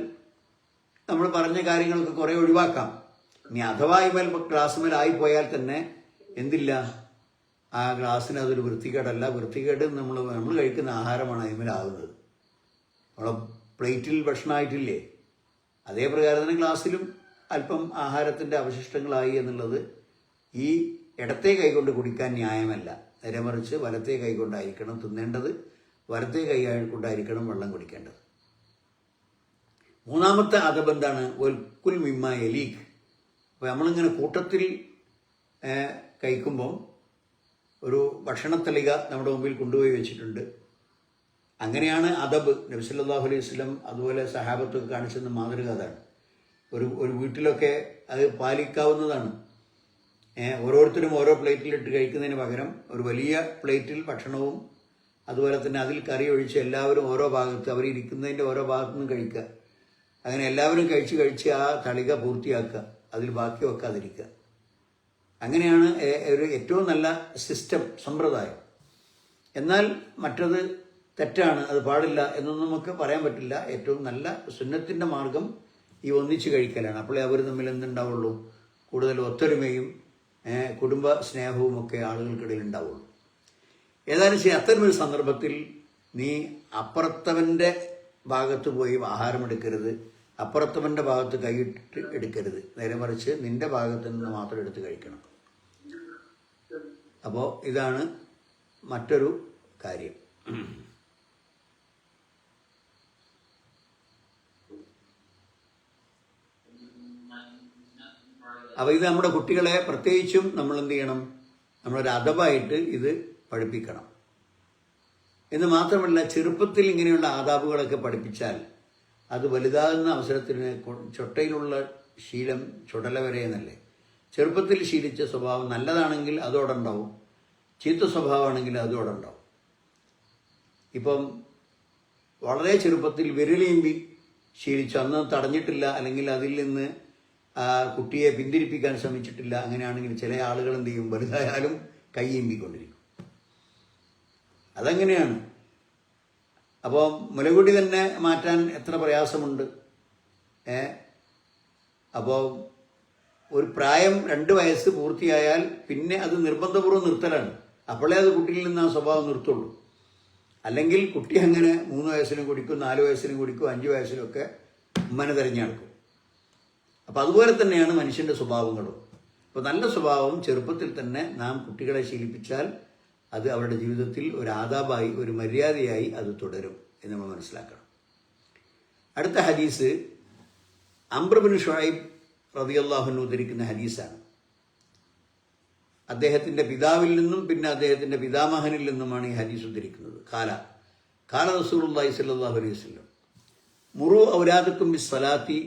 നമ്മൾ പറഞ്ഞ കാര്യങ്ങളൊക്കെ കുറേ ഒഴിവാക്കാം. ഇനി അഥവാ ഇമേൽ ഗ്ലാസ്സുമേലായിപ്പോയാൽ തന്നെ എന്തില്ല, ആ ഗ്ലാസ്സിന് അതൊരു വൃത്തികേടല്ല. വൃത്തികേട് നമ്മൾ കഴിക്കുന്ന ആഹാരമാണ് അതിമേലാവുന്നത്. നമ്മളെ പ്ലേറ്റിൽ ഭക്ഷണമായിട്ടില്ലേ, അതേ പ്രകാരം തന്നെ ഗ്ലാസ്സിലും അല്പം ആഹാരത്തിൻ്റെ അവശിഷ്ടങ്ങളായി എന്നുള്ളത് ഈ ഇടത്തെ കൈകൊണ്ട് കുടിക്കാൻ ന്യായമല്ല. നേരെ മറിച്ച് വലത്തെ കൈകൊണ്ടായിരിക്കണം തിന്നേണ്ടത്, വലത്തെ കൈ കൊണ്ടായിരിക്കണം വെള്ളം കുടിക്കേണ്ടത്. മൂന്നാമത്തെ അദബ് എന്താണ്? വൽകുൽ മിമ്മ യലീഖ്. അപ്പോൾ നമ്മളിങ്ങനെ കൂട്ടത്തിൽ കഴിക്കുമ്പോൾ ഒരു ഭക്ഷണത്തളിക നമ്മുടെ മുമ്പിൽ കൊണ്ടുപോയി വെച്ചിട്ടുണ്ട്. അങ്ങനെയാണ് അദബ്. നബി സല്ലല്ലാഹു അലൈഹി വസല്ലം അതുപോലെ സഹാബത്തൊക്കെ കാണിച്ചെന്ന മാതൃക അതാണ്. ഒരു വീട്ടിലൊക്കെ അത് പാലിക്കാവുന്നതാണ്. ഓരോരുത്തരും ഓരോ പ്ലേറ്റിലിട്ട് കഴിക്കുന്നതിന് പകരം ഒരു വലിയ പ്ലേറ്റിൽ ഭക്ഷണവും അതുപോലെ തന്നെ അതിൽ കറി ഒഴിച്ച് എല്ലാവരും ഓരോ ഭാഗത്ത് അവരിയ്ക്കുന്നതിൻ്റെ ഓരോ ഭാഗത്തു നിന്നും കഴിക്കുക. അങ്ങനെ എല്ലാവരും കഴിച്ച് ആ തളിക പൂർത്തിയാക്കുക, അതിൽ ബാക്കി വെക്കാതിരിക്കുക. അങ്ങനെയാണ് ഒരു ഏറ്റവും നല്ല സിസ്റ്റം, സമ്പ്രദായം. എന്നാൽ മറ്റത് തെറ്റാണ്, അത് പാടില്ല എന്നൊന്നും നമുക്ക് പറയാൻ പറ്റില്ല. ഏറ്റവും നല്ല സുന്നത്തിൻ്റെ മാർഗം ഈ ഒന്നിച്ച് കഴിക്കലാണ്. അപ്പോഴേ അവർ തമ്മിൽ എന്തുണ്ടാവുള്ളൂ? കൂടുതൽ ഒത്തൊരുമയും കുടുംബ സ്നേഹവും ഒക്കെ ആളുകൾക്കിടയിൽ ഉണ്ടാവുള്ളൂ. ഏതായാലും ശരി, അത്തരമൊരു സന്ദർഭത്തിൽ നീ അപ്പുറത്തവൻ്റെ ഭാഗത്ത് പോയി ആഹാരം എടുക്കരുത്, അപ്പുറത്തവൻ്റെ ഭാഗത്ത് കൈയിട്ട് എടുക്കരുത്. നേരെ മറിച്ച് നിന്റെ ഭാഗത്ത് നിന്ന് മാത്രം എടുത്ത് കഴിക്കണം. അപ്പോൾ ഇതാണ് മറ്റൊരു കാര്യം. അപ്പോൾ ഇത് നമ്മുടെ കുട്ടികളെ പ്രത്യേകിച്ചും നമ്മൾ എന്ത് ചെയ്യണം? നമ്മളൊരു അദബായിട്ട് ഇത് പഠിപ്പിക്കണം. എന്ന് മാത്രമല്ല, ചെറുപ്പത്തിൽ ഇങ്ങനെയുള്ള ആദാബുകളൊക്കെ പഠിപ്പിച്ചാൽ അത് വലുതാകുന്ന അവസരത്തിന് ചൊട്ടയിലുള്ള ശീലം ചുടല വരെ എന്നല്ലേ. ചെറുപ്പത്തിൽ ശീലിച്ച സ്വഭാവം നല്ലതാണെങ്കിൽ അതോടെ ഉണ്ടാവും, ചീത്ത സ്വഭാവമാണെങ്കിൽ അതോടെ ഉണ്ടാവും. ഇപ്പം വളരെ ചെറുപ്പത്തിൽ വിരലിയമ്പി ശീലിച്ചു, അന്ന് തടഞ്ഞിട്ടില്ല, അല്ലെങ്കിൽ അതിൽ നിന്ന് കുട്ടിയെ പിന്തിരിപ്പിക്കാൻ ശ്രമിച്ചിട്ടില്ല. അങ്ങനെയാണെങ്കിൽ ചില ആളുകൾ എന്ത് ചെയ്യും? വലുതായാലും കൈയമ്പിക്കൊണ്ടിരിക്കും. അതെങ്ങനെയാണ്? അപ്പോൾ മുലകുടി തന്നെ മാറ്റാൻ എത്ര പ്രയാസമുണ്ട്. അപ്പോൾ ഒരു പ്രായം 2 വയസ്സ് പൂർത്തിയായാൽ പിന്നെ അത് നിർബന്ധപൂർവ്വം നിർത്തലാണ്. അപ്പോഴേ അത് കുട്ടിയിൽ നിന്ന് ആ സ്വഭാവം നിർത്തുള്ളൂ. അല്ലെങ്കിൽ കുട്ടി അങ്ങനെ 3 വയസ്സിനും കുടിക്കും, 4 വയസ്സിനും കുടിക്കും, 5 വയസ്സിലൊക്കെ ഉമ്മനെ തിരഞ്ഞെടുക്കും. അപ്പം അതുപോലെ തന്നെയാണ് മനുഷ്യൻ്റെ സ്വഭാവങ്ങളും. അപ്പോൾ നല്ല സ്വഭാവം ചെറുപ്പത്തിൽ തന്നെ നാം കുട്ടികളെ ശീലിപ്പിച്ചാൽ അത് അവരുടെ ജീവിതത്തിൽ ഒരു ആദാബായി, ഒരു മര്യാദയായി അത് തുടരും എന്ന് നമ്മൾ മനസ്സിലാക്കണം. അടുത്ത ഹദീസ് അംർ ബിൻ ഷുഐബ് റളിയല്ലാഹു അൻഹു ഉദ്ധരിക്കുന്ന ഹദീസാണ്. അദ്ദേഹത്തിൻ്റെ പിതാവിൽ നിന്നും പിന്നെ അദ്ദേഹത്തിൻ്റെ പിതാമഹനിൽ നിന്നുമാണ് ഈ ഹദീസ് ഉദ്ധരിക്കുന്നത്. കാല റസൂലുള്ളാഹി സ്വല്ലല്ലാഹു അലൈഹി വസല്ലം മുറു ഔലാദക്കും ബിസ്സലാത്തി,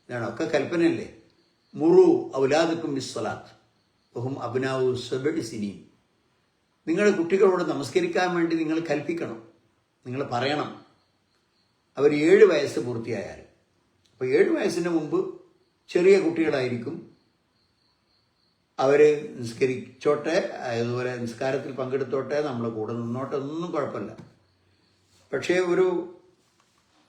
ഇതാണ് ഒക്കെ കൽപ്പനയല്ലേ. മുറു ഔലാദക്കും ബിസ്സലാത്ത് വഹും അബ്നാഉ 7 സിനീൻ. നിങ്ങളുടെ കുട്ടികളോട് നമസ്കരിക്കാൻ വേണ്ടി നിങ്ങൾ കൽപ്പിക്കണം, നിങ്ങൾ പറയണം. അവർ 7 വയസ്സ് പൂർത്തിയായാൽ. അപ്പോൾ 7 വയസ്സിന് മുമ്പ് ചെറിയ കുട്ടികളായിരിക്കും. അവർ നിസ്കരിച്ചോട്ടെ, അതുപോലെ നിസ്കാരത്തിൽ പങ്കെടുത്തോട്ടെ, നമ്മളെ കൂടെ നിന്നോട്ടെ, ഒന്നും കുഴപ്പമില്ല. പക്ഷേ ഒരു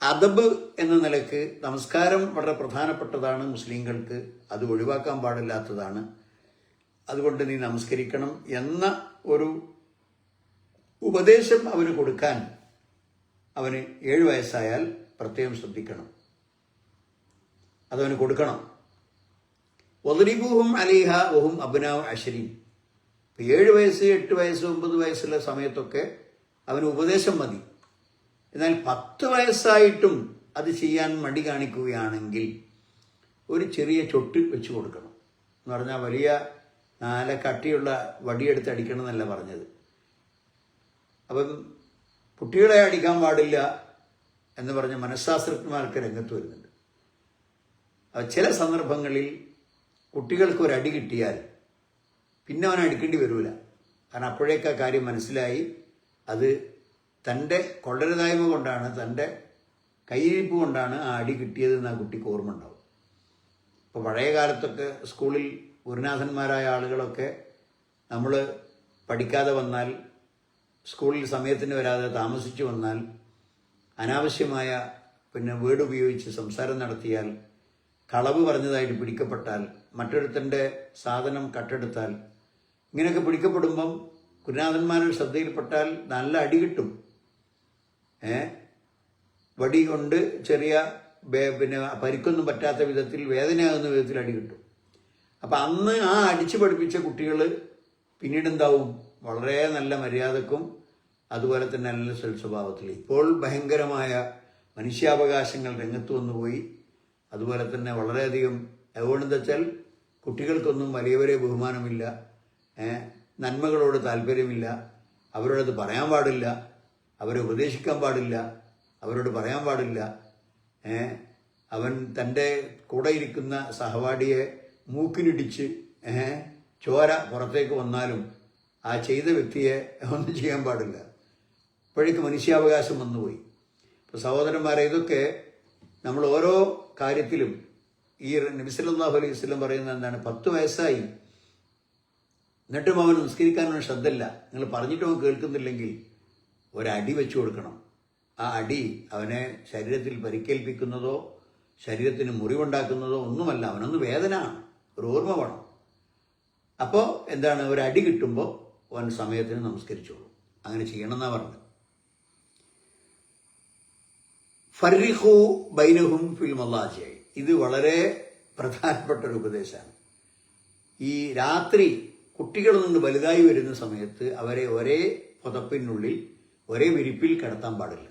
അദബ് എന്ന നിലക്ക് നമസ്കാരം വളരെ പ്രധാനപ്പെട്ടതാണ് മുസ്ലിങ്ങൾക്ക്, അത് ഒഴിവാക്കാൻ പാടില്ലാത്തതാണ്. അതുകൊണ്ട് നീ നമസ്കരിക്കണം എന്ന ഒരു ഉപദേശം അവന് കൊടുക്കാൻ അവന് 7 വയസ്സായാൽ പ്രത്യേകം ശ്രദ്ധിക്കണം, അതവന് കൊടുക്കണം. വദ്രിബൂഹും അലൈഹ വഹും അബ്നാഉ 10. 7 വയസ്സ്, 8 വയസ്സ്, 9 വയസ്സുള്ള സമയത്തൊക്കെ അവന് ഉപദേശം മതി. എന്നാൽ 10 വയസ്സായിട്ടും അത് ചെയ്യാൻ മടി കാണിക്കുകയാണെങ്കിൽ ഒരു ചെറിയ ചൊട്ട് വെച്ച് കൊടുക്കണം. എന്ന് പറഞ്ഞാൽ വലിയ നല്ല കട്ടിയുള്ള വടിയെടുത്ത് അടിക്കണം എന്നല്ല പറഞ്ഞത്. അപ്പം കുട്ടികളെ അടിക്കാൻ പാടില്ല എന്ന് പറഞ്ഞ മനഃശാസ്ത്രജ്ഞന്മാർക്ക് രംഗത്ത് വരുന്നുണ്ട്. ചില സന്ദർഭങ്ങളിൽ കുട്ടികൾക്ക് ഒരു അടി കിട്ടിയാൽ പിന്നെ അവൻ അടിക്കേണ്ടി വരില്ല. കാരണം അപ്പോഴേക്ക് ആ കാര്യം മനസ്സിലായി, അത് തൻ്റെ കൊള്ളരുതായ്മ കൊണ്ടാണ്, തൻ്റെ കയ്യിരിപ്പ് കൊണ്ടാണ് ആ അടി കിട്ടിയതെന്ന് ആ കുട്ടിക്ക് ഓർമ്മ ഉണ്ടാവും. ഇപ്പോൾ പഴയ കാലത്തൊക്കെ സ്കൂളിൽ ഗുരുനാഥന്മാരായ ആളുകളൊക്കെ നമ്മൾ പഠിക്കാതെ വന്നാൽ, സ്കൂളിൽ സമയത്തിന് വരാതെ താമസിച്ചു വന്നാൽ, അനാവശ്യമായ വേർഡ് ഉപയോഗിച്ച് സംസാരം നടത്തിയാൽ, കളവ് പറഞ്ഞതായിട്ട് പിടിക്കപ്പെട്ടാൽ, മറ്റൊരുത്തൻ്റെ സാധനം കട്ടെടുത്താൽ, ഇങ്ങനെയൊക്കെ പിടിക്കപ്പെടുമ്പം ഗുരുനാഥന്മാരുടെ ശ്രദ്ധയിൽപ്പെട്ടാൽ നല്ല അടി കിട്ടും. വടി കൊണ്ട് ചെറിയ പരിക്കൊന്നും പറ്റാത്ത വിധത്തിൽ, വേദനയാകുന്ന വിധത്തിൽ അടി കിട്ടും. അപ്പം അന്ന് ആ അടിച്ചു പഠിപ്പിച്ച കുട്ടികൾ പിന്നീട് എന്താവും? വളരെ നല്ല മര്യാദക്കും അതുപോലെ തന്നെ നല്ല സ്വഭാവത്തിൽ. ഇപ്പോൾ ഭയങ്കരമായ മനുഷ്യാവകാശങ്ങൾ രംഗത്ത് വന്നുപോയി. അതുപോലെ തന്നെ വളരെയധികം അതുകൊണ്ടെന്ന് വെച്ചാൽ കുട്ടികൾക്കൊന്നും വലിയവരെ ബഹുമാനമില്ല, നന്മകളോട് താല്പര്യമില്ല, അവരോടത് പറയാൻ പാടില്ല. അവരെ ഉപദേശിക്കാൻ പാടില്ല, അവരോട് പറയാൻ പാടില്ല. അവൻ തൻ്റെ കൂടെ ഇരിക്കുന്ന സഹപാഠിയെ മൂക്കിനിടിച്ച് ചോര പുറത്തേക്ക് വന്നാലും ആ ചെയ്ത വ്യക്തിയെ ഒന്നും ചെയ്യാൻ പാടില്ല. അപ്പോഴേക്ക് മനുഷ്യാവകാശം വന്നുപോയി. ഇപ്പോൾ സഹോദരന്മാരെ, ഇതൊക്കെ നമ്മൾ ഓരോ കാര്യത്തിലും ഈ നബി സല്ലല്ലാഹു അലൈഹി വസല്ലം പറയുന്നത് എന്താണ്? 10 വയസ്സായി എന്നിട്ടും അവൻ നിസ്കരിക്കാനൊന്നും ശ്രദ്ധയില്ല. നിങ്ങൾ പറഞ്ഞിട്ടും അവൻ കേൾക്കുന്നില്ലെങ്കിൽ ഒരടി വെച്ചു കൊടുക്കണം. ആ അടി അവനെ ശരീരത്തിൽ പരിക്കേൽപ്പിക്കുന്നതോ ശരീരത്തിന് മുറിവുണ്ടാക്കുന്നതോ ഒന്നുമല്ല, അവനൊന്ന് വേദനയാണ്, ഒരു ഓർമ്മ വേണം. അപ്പോൾ എന്താണ്, ഒരടി കിട്ടുമ്പോൾ അവൻ സമയത്തിന് നമസ്കരിച്ചോളൂ. അങ്ങനെ ചെയ്യണമെന്നാണ് പറഞ്ഞത്. ഫർരിഖു ബൈനഹും ഫിൽ മളാജിഇ. ഇത് വളരെ പ്രധാനപ്പെട്ട ഒരു ഉപദേശമാണ്. ഈ രാത്രി കുട്ടികളിൽ നിന്ന് വലുതായി വരുന്ന സമയത്ത് അവരെ ഒരേ പുതപ്പിനുള്ളിൽ ഒരേ വിരിപ്പിൽ കിടത്താൻ പാടില്ല.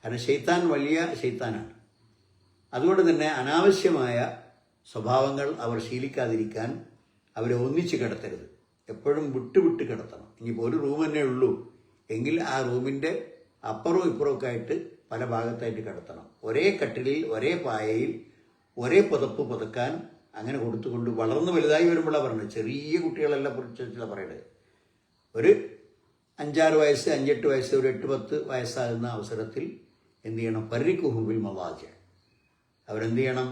കാരണം ശൈത്താൻ വലിയ ശൈത്താനാണ്. അതുകൊണ്ട് തന്നെ അനാവശ്യമായ സ്വഭാവങ്ങൾ അവർ ശീലിക്കാതിരിക്കാൻ അവരെ ഒന്നിച്ച് കിടത്തരുത്. എപ്പോഴും വിട്ട് കിടത്തണം. ഇനിയിപ്പോൾ ഒരു റൂം തന്നെ ഉള്ളൂ എങ്കിൽ ആ റൂമിൻ്റെ അപ്പുറവും ഇപ്പുറവും ഒക്കെ ആയിട്ട് പല ഭാഗത്തായിട്ട് കിടത്തണം. ഒരേ കട്ടിലിൽ ഒരേ പായയിൽ ഒരേ പുതപ്പ് പുതക്കാൻ അങ്ങനെ കൊടുത്തുകൊണ്ട് വളർന്ന് വലുതായി വരുമ്പോഴാണ് പറഞ്ഞത്. ചെറിയ കുട്ടികളെല്ലാം കുറിച്ചിട്ടുള്ള പറയണത്. ഒരു 5-6 വയസ്സ്, 5-8 വയസ്സ്, ഒരു 8-10 വയസ്സാകുന്ന അവസരത്തിൽ എന്ത് ചെയ്യണം? ഫർരിഖുഹു ഫിൽ മളാജിഇ. അവരെന്ത് ചെയ്യണം?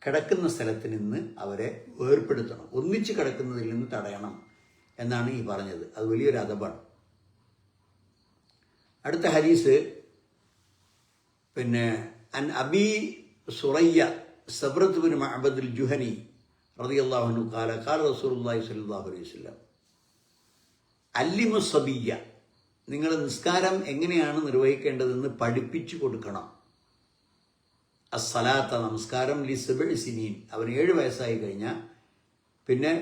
കിടക്കുന്ന സ്ഥലത്ത് നിന്ന് അവരെ വേർപ്പെടുത്തണം, ഒന്നിച്ച് കിടക്കുന്നതിൽ നിന്ന് തടയണം എന്നാണ് ഈ പറഞ്ഞത്. അത് വലിയൊരു അദബാണ്. അടുത്ത ഹദീസ് അൻ അബി സുറയ്യ സബ്രത്ത് ബിൻ മഅബദ് ജുഹനി റളിയല്ലാഹു അൻഹു ഖാല ഖാല റസൂലുള്ളാഹി സ്വല്ലല്ലാഹു അലൈഹി വസല്ലം അല്ലിമു സബിയ്യ. നിങ്ങൾ നിസ്കാരം എങ്ങനെയാണ് നിർവഹിക്കേണ്ടതെന്ന് പഠിപ്പിച്ചു കൊടുക്കണം. അസ്സലാത്ത, നമസ്കാരം, ലി 7 സിനീൻ. അവന് 7 വയസ്സായി കഴിഞ്ഞാൽ പിന്നെ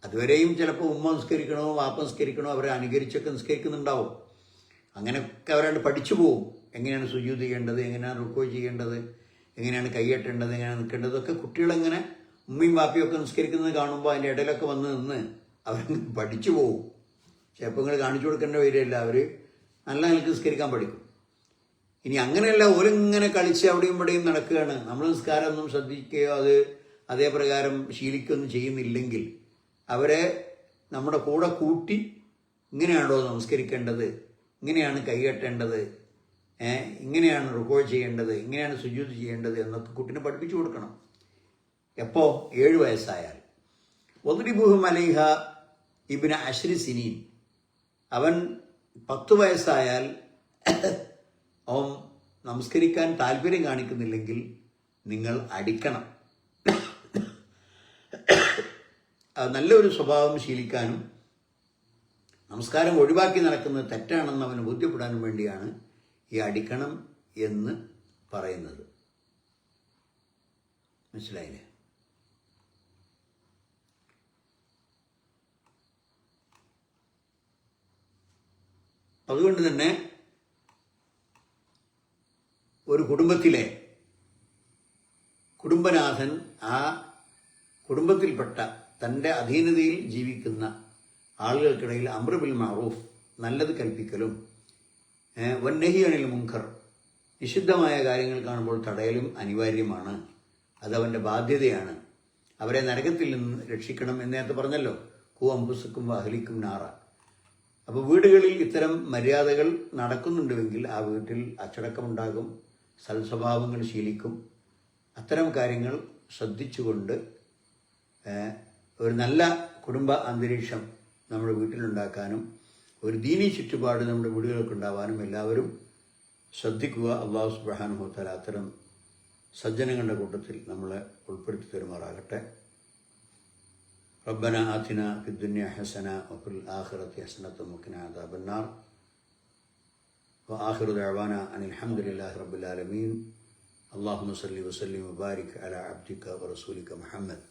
അതുവരെയും ചിലപ്പോൾ ഉമ്മ നിസ്കരിക്കണോ വാപ്പ നിസ്കരിക്കണോ അവരെ അനുകരിച്ചൊക്കെ നിസ്കരിക്കുന്നുണ്ടാവും. അങ്ങനെയൊക്കെ അവരാണ്ട് പഠിച്ചു പോവും. എങ്ങനെയാണ് സുജൂദ് ചെയ്യേണ്ടത്, എങ്ങനെയാണ് റുക്കൂ ചെയ്യേണ്ടത്, എങ്ങനെയാണ് കൈയ്യട്ടേണ്ടത്, എങ്ങനെയാണ് നിൽക്കേണ്ടത്, ഒക്കെ കുട്ടികളെങ്ങനെ ഉമ്മയും വാപ്പയും ഒക്കെ നിസ്കരിക്കുന്നത് കാണുമ്പോൾ അതിൻ്റെ ഇടയിലൊക്കെ വന്ന് നിന്ന് അവർ പഠിച്ചു പോവും. ചിലപ്പോൾ നിങ്ങൾ കാണിച്ചു കൊടുക്കേണ്ട വരികയില്ല, അവർ നല്ല നിലക്ക് നിസ്കരിക്കാൻ പഠിക്കും. ഇനി അങ്ങനെയല്ല, ഓരിങ്ങനെ കളിച്ച് അവിടെയും ഇവിടെയും നടക്കുകയാണ്. നമ്മൾ നിസ്കാരം ഒന്നും ശ്രദ്ധിക്കുകയോ അത് അതേ പ്രകാരം ശീലിക്കുകയൊന്നും ചെയ്യുന്നില്ലെങ്കിൽ അവരെ നമ്മുടെ കൂടെ കൂട്ടി ഇങ്ങനെയാണോ നമസ്കരിക്കേണ്ടത്, ഇങ്ങനെയാണ് കൈകെട്ടേണ്ടത്, ഇങ്ങനെയാണ് റുക്കൂ ചെയ്യേണ്ടത്, ഇങ്ങനെയാണ് സുജൂദ് ചെയ്യേണ്ടത് എന്നൊക്കെ കുട്ടിനെ പഠിപ്പിച്ചു കൊടുക്കണം. എപ്പോൾ? 7 വയസ്സായാൽ. വദ്രിബുഹും അലൈഹ ഇബ്ന 10 സിനീൻ. അവൻ 10 വയസ്സായാൽ അവൻ നമസ്കരിക്കാൻ താല്പര്യം കാണിക്കുന്നില്ലെങ്കിൽ നിങ്ങൾ അടിക്കണം. നല്ലൊരു സ്വഭാവം ശീലിക്കാനും നമസ്കാരം ഒഴിവാക്കി നടക്കുന്നത് തെറ്റാണെന്ന് അവന് ബോധ്യപ്പെടാനും വേണ്ടിയാണ് ഈ അടിക്കണം എന്ന് പറയുന്നത്. മനസ്സിലായില്ലേ? അതുകൊണ്ട് തന്നെ ഒരു കുടുംബത്തിലെ കുടുംബനാഥൻ ആ കുടുംബത്തിൽപ്പെട്ട തൻ്റെ അധീനതയിൽ ജീവിക്കുന്ന ആളുകൾക്കിടയിൽ അംറ് ബിൽ മഅറൂഫ്, നല്ലത് കൽപ്പിക്കലും, വന്നഹി അനിൽ മുൻകർ, നിഷിദ്ധമായ കാര്യങ്ങൾ കാണുമ്പോൾ തടയലും അനിവാര്യമാണ്. അതവൻ്റെ ബാധ്യതയാണ്. അവരെ നരകത്തിൽ നിന്ന് രക്ഷിക്കണം എന്ന് നേരത്തെ പറഞ്ഞല്ലോ. കൂ അംഫുസക്കും അഹ്ലിക്കും നാറ. അപ്പോൾ വീടുകളിൽ ഇത്തരം മര്യാദകൾ നടക്കുന്നുണ്ടെങ്കിൽ ആ വീട്ടിൽ അച്ചടക്കമുണ്ടാകും, സൽസ്വഭാവങ്ങൾ ശീലിക്കും. അത്തരം കാര്യങ്ങൾ ശ്രദ്ധിച്ചുകൊണ്ട് ഒരു നല്ല കുടുംബ അന്തരീക്ഷം നമ്മുടെ വീട്ടിലുണ്ടാക്കാനും ഒരു ദീനീ ചുറ്റുപാട് നമ്മുടെ വീടുകൾക്ക് ഉണ്ടാവാനും എല്ലാവരും ശ്രദ്ധിക്കുക. അല്ലാഹു സുബ്ഹാനഹു വ തആല അത്തരം സജ്ജനങ്ങളുടെ കൂട്ടത്തിൽ നമ്മളെ ഉൾപ്പെടുത്തി തരുമാറാകട്ടെ. റബ്ബന ആതിന ഫിദ്ദുനിയ ഹസന വഫിൽ ആഖിറതി ഹസനത വഖിനാ അദാബന്നാർ. വആഖിറു ദഅവാന അനിൽ ഹംദുലില്ലാഹി റബ്ബിൽ ആലമീൻ. അല്ലാഹുമ്മ സ്വല്ലി വസല്ലിം വബാരിക് അലാ അബ്ദിക വറസൂലിക മുഹമ്മദ്.